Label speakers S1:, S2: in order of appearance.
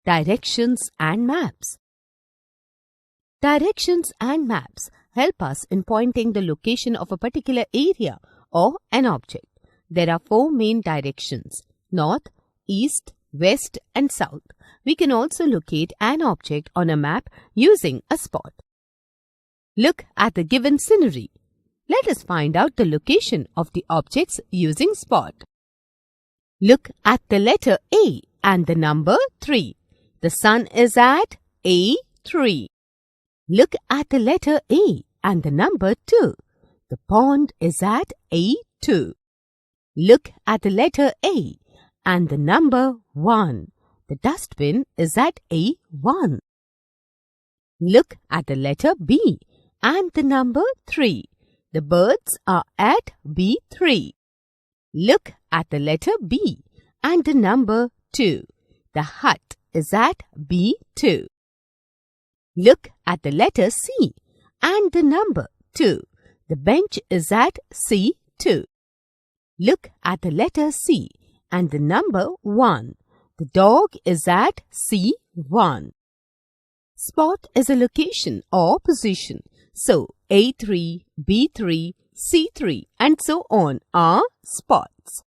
S1: Directions and maps. Directions and maps help us in pointing the location of a particular area or an object. There are 4 main directions: north, east, west and south. We can also locate an object on a map using a spot. Look at the given scenery. Let us find out the location of the objects using spot. Look at the letter A and the number 3. The sun is at A3. Look at the letter A and the number 2. The pond is at A2. Look at the letter A and the number 1. The dustbin is at A1. Look at the letter B and the number 3. The birds are at B3. Look at the letter B and the number 2. The hut is at B2. Look at the letter C and the number 2. The bench is at C2. Look at the letter C and the number 1. The dog is at C1. Spot is a location or position. So A3, B3, C3 and so on are spots.